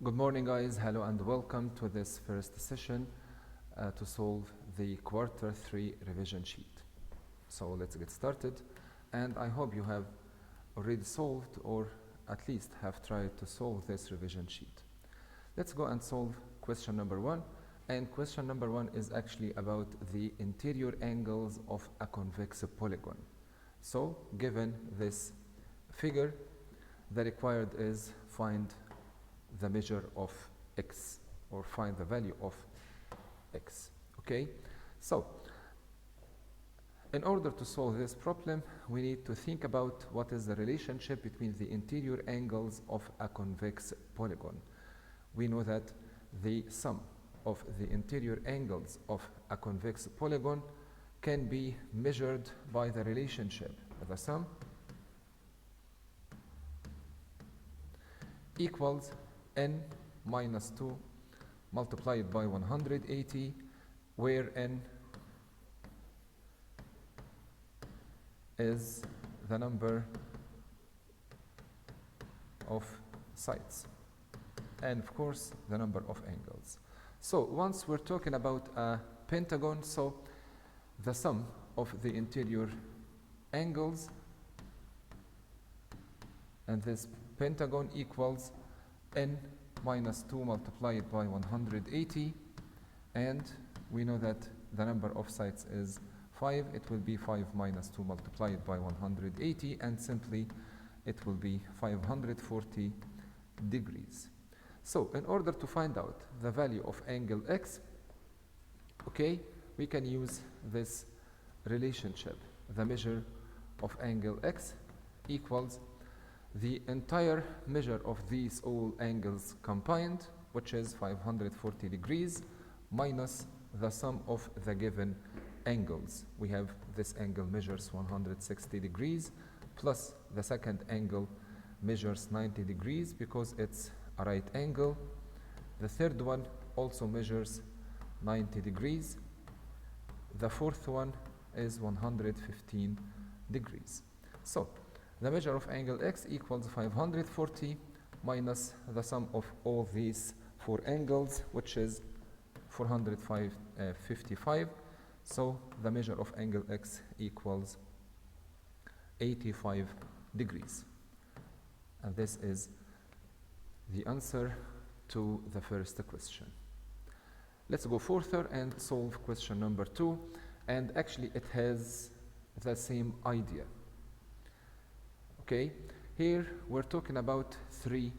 Good morning, guys. Hello and welcome to this first session to solve the quarter 3 revision sheet. So let's get started, and I hope you have already solved or at least have tried to solve this revision sheet. Let's go and solve question number 1, and question number 1 is actually about the interior angles of a convex polygon. So given this figure, the required is find the measure of x, or find the value of x. Okay, so in order to solve this problem, we need to think about what is the relationship between the interior angles of a convex polygon. We know that the sum of the interior angles of a convex polygon can be measured by the relationship the sum equals n minus 2 multiplied by 180, where n is the number of sides and of course the number of angles. So once we're talking about a pentagon, so the sum of the interior angles and this pentagon equals n minus 2 multiplied by 180, and we know that the number of sides is 5. It will be 5 minus 2 multiplied by 180, and simply it will be 540 degrees. So in order to find out the value of angle x, okay, we can use this relationship. The measure of angle x equals the entire measure of these all angles combined, which is 540 degrees, minus the sum of the given angles. We have this angle measures 160 degrees, plus the second angle measures 90 degrees because it's a right angle. The third one also measures 90 degrees. The fourth one is 115 degrees. So the measure of angle x equals 540 minus the sum of all these four angles, which is 455. So the measure of angle x equals 85 degrees. And this is the answer to the first question. Let's go further and solve question number 2. And actually it has the same idea. Okay, here we're talking about 3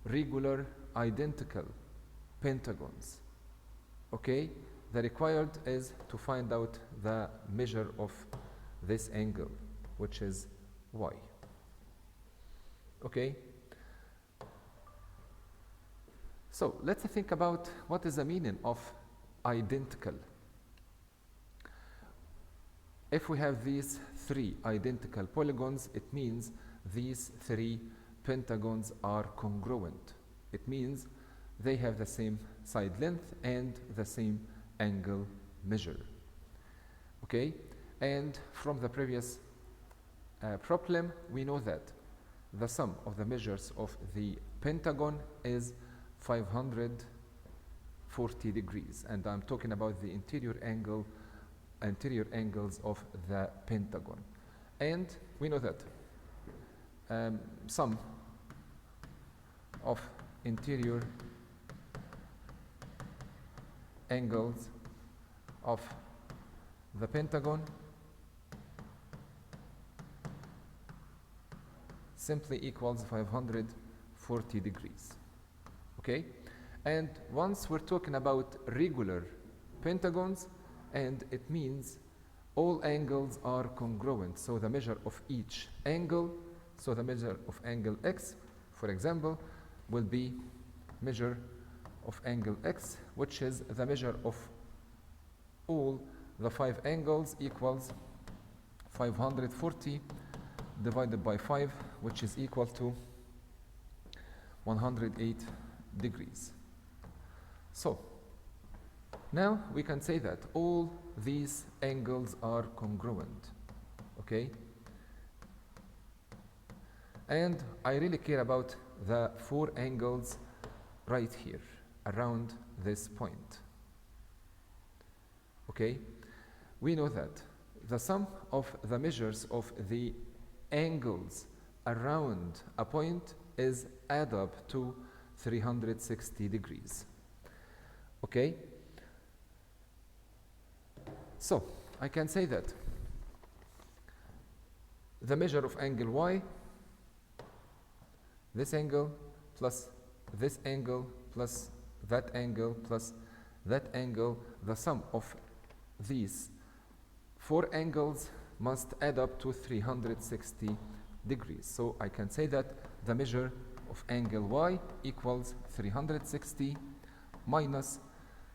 regular identical pentagons. Okay, the required is to find out the measure of this angle, which is y. Okay, so let's think about what is the meaning of identical. If we have these 3 identical polygons, it means these 3 pentagons are congruent. It means they have the same side length and the same angle measure. Okay, and from the previous problem, we know that the sum of the measures of the pentagon is 540 degrees, and I'm talking about the interior angles of the pentagon. And we know that sum of interior angles of the pentagon simply equals 540 degrees. Okay, and once we're talking about regular pentagons, and it means all angles are congruent, so the measure of each angle, so the measure of angle x, for example, will be measure of angle x, which is the measure of all the 5 angles, equals 540 divided by 5, which is equal to 108 degrees. So now we can say that all these angles are congruent. Okay, and I really care about the 4 angles right here, around this point. Okay? We know that the sum of the measures of the angles around a point is add up to 360 degrees. Okay? So, I can say that the measure of angle y, this angle plus this angle plus that angle plus that angle, the sum of these four angles must add up to 360 degrees. So I can say that the measure of angle y equals 360 minus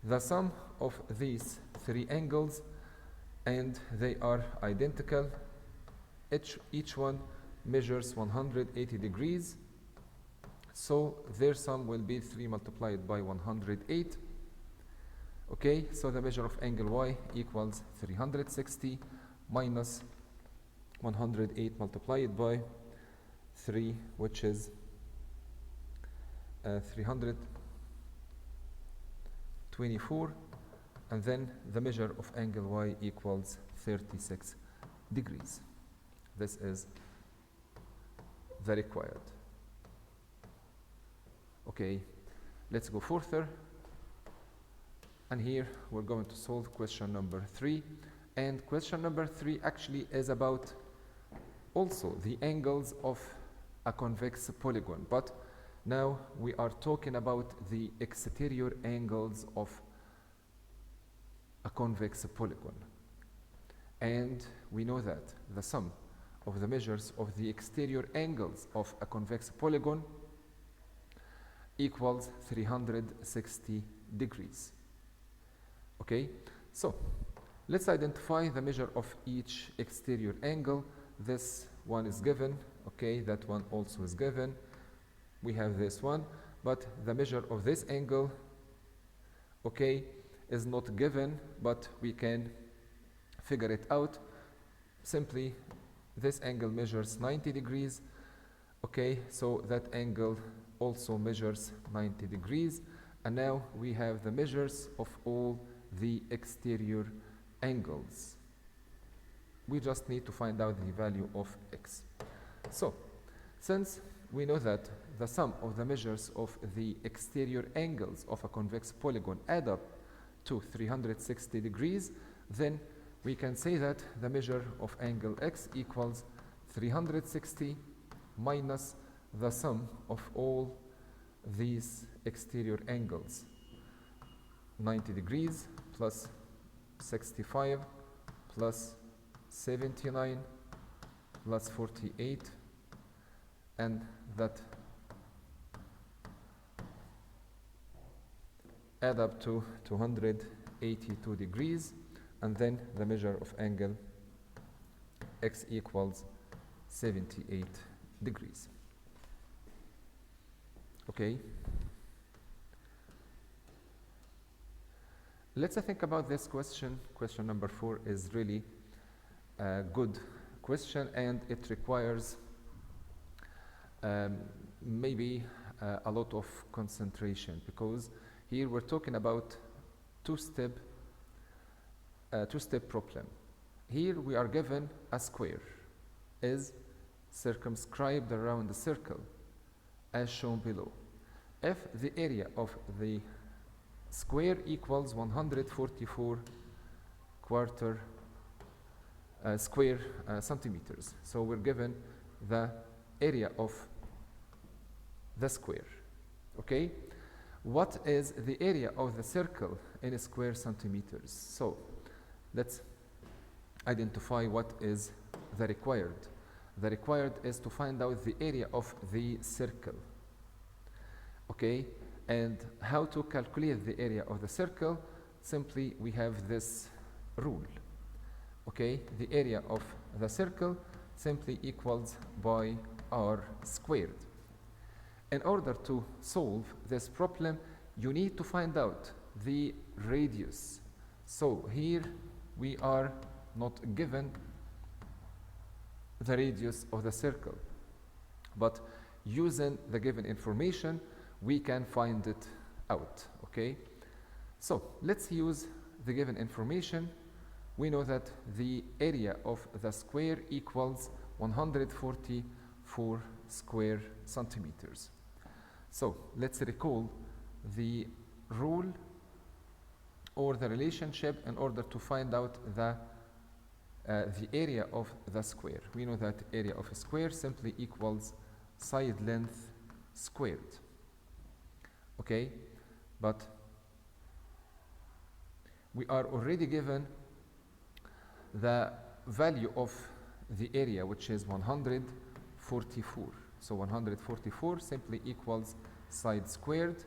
the sum of these three angles, and they are identical. Each one measures 180 degrees. So their sum will be 3 multiplied by 108. Okay, so the measure of angle y equals 360 minus 108 multiplied by 3, which is 324, and then the measure of angle y equals 36 degrees. This is the required. Okay, let's go further. And here we're going to solve question number 3. And question number 3 actually is about also the angles of a convex polygon. But now we are talking about the exterior angles of a convex polygon. And we know that the sum of the measures of the exterior angles of a convex polygon equals 360 degrees. Okay, so let's identify the measure of each exterior angle. This one is given, okay, that one also is given. We have this one, but the measure of this angle, okay, is not given, but we can figure it out. Simply, this angle measures 90 degrees, okay, so that angle also measures 90 degrees. And now we have the measures of all the exterior angles. We just need to find out the value of x. So, since we know that the sum of the measures of the exterior angles of a convex polygon add up to 360 degrees, then we can say that the measure of angle x equals 360 minus the sum of all these exterior angles. 90 degrees plus 65 plus 79 plus 48, and that add up to 282 degrees, and then the measure of angle x equals 78 degrees. Okay. Let's think about this question. Question number 4 is really a good question, and it requires maybe a lot of concentration, because here we're talking about two-step problem. Here we are given a square is circumscribed around the circle as shown below. If the area of the square equals 144 quarter square centimeters, so we're given the area of the square. Okay, what is the area of the circle in square centimeters? So let's identify what is the required. The required is to find out the area of the circle. Okay, and how to calculate the area of the circle? Simply we have this rule. Okay, the area of the circle simply equals by r squared. In order to solve this problem, you need to find out the radius. So here we are not given the radius of the circle, but using the given information, we can find it out, okay? So let's use the given information. We know that the area of the square equals 144 square centimeters. So let's recall the rule or the relationship in order to find out the area of the square. We know that area of a square simply equals side length squared. Okay, but we are already given the value of the area, which is 144. So 144 simply equals side squared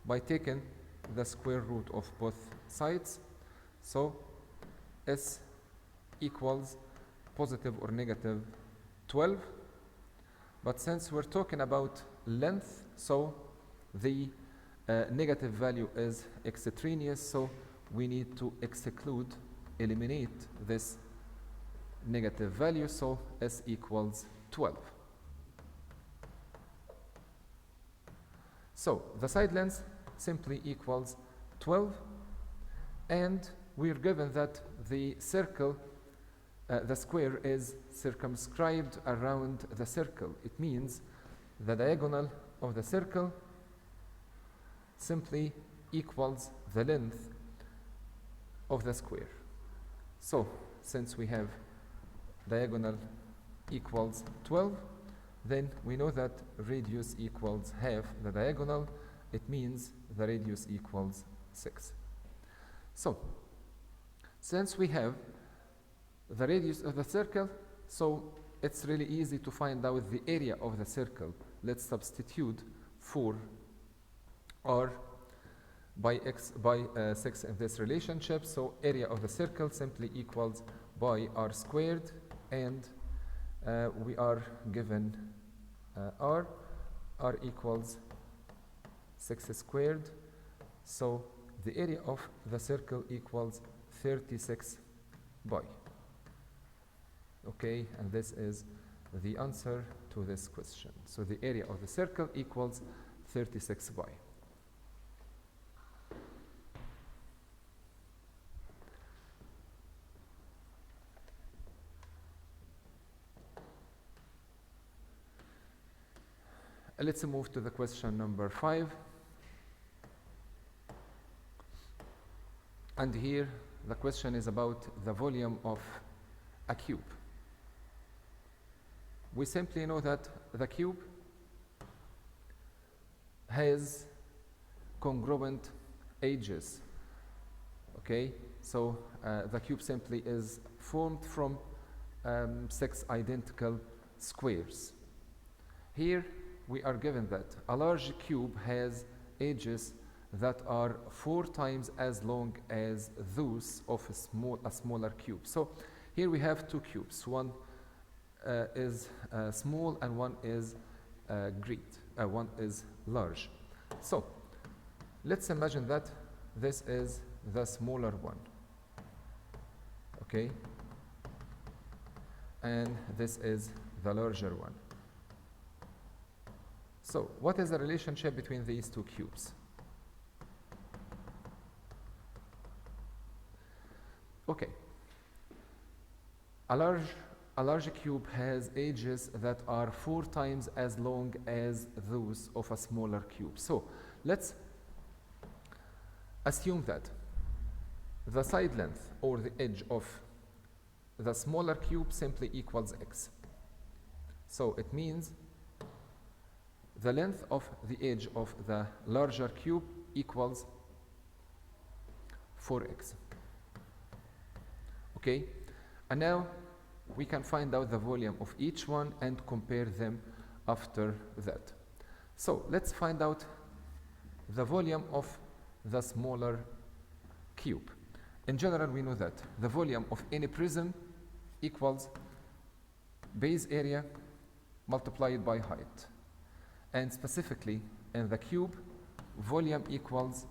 by taking the square root of both sides. So S equals positive or negative 12. But since we're talking about length, so the negative value is extraneous, so we need to eliminate this negative value, so S equals 12. So the side length simply equals 12, and we're given that the circle, the square is circumscribed around the circle. It means the diagonal of the circle simply equals the length of the square. So since we have diagonal equals 12, then we know that radius equals half the diagonal. It means the radius equals 6. So since we have the radius of the circle, so it's really easy to find out the area of the circle. Let's substitute for r by 6 in this relationship. So area of the circle simply equals by r squared, and we are given r equals 6 squared. So the area of the circle equals 36 pi. Okay, and this is the answer to this question. So the area of the circle equals 36 pi. Let's move to the question number 5. And here the question is about the volume of a cube. We simply know that the cube has congruent edges. Okay, so the cube simply is formed from 6 identical squares. Here we are given that a large cube has edges that are 4 times as long as those of a smaller cube. So here we have 2 cubes. One is small and one is great. One is large. So let's imagine that this is the smaller one. Okay? And this is the larger one. So what is the relationship between these 2 cubes? Okay. A large cube has edges that are 4 times as long as those of a smaller cube. So let's assume that the side length or the edge of the smaller cube simply equals x. So it means the length of the edge of the larger cube equals 4x. Okay, and now we can find out the volume of each one and compare them after that. So let's find out the volume of the smaller cube. In general, we know that the volume of any prism equals base area multiplied by height. And specifically in the cube, volume equals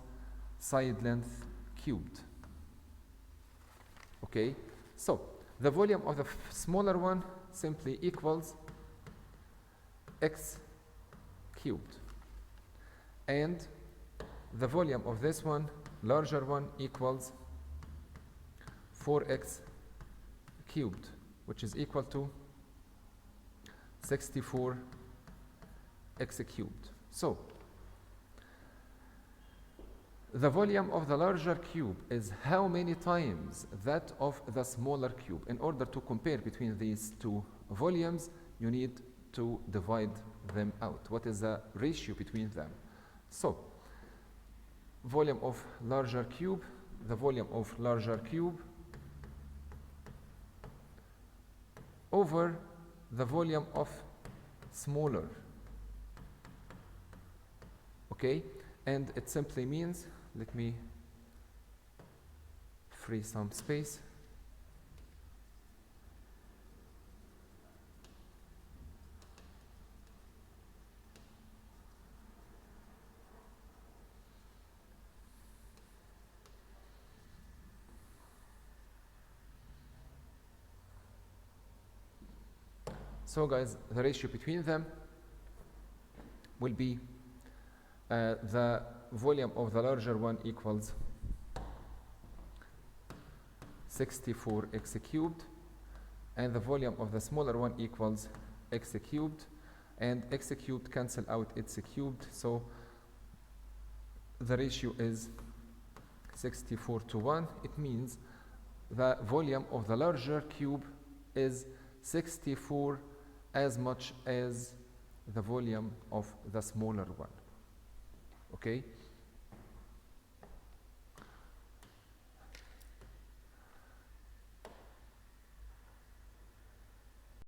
side length cubed. Okay, so the volume of the smaller one simply equals x cubed. and the volume of this one, larger one, equals 4x cubed, which is equal to 64 x cubed. So the volume of the larger cube is how many times that of the smaller cube. In order to compare between these two volumes, you need to divide them out. What is the ratio between them? So volume of larger cube, the volume of larger cube over the volume of smaller. Okay, and it simply means, let me free some space. So guys, the ratio between them will be the volume of the larger one equals 64x cubed, and the volume of the smaller one equals x cubed, and x cubed cancel out x cubed, so the ratio is 64 to 1. It means the volume of the larger cube is 64 as much as the volume of the smaller one. Okay?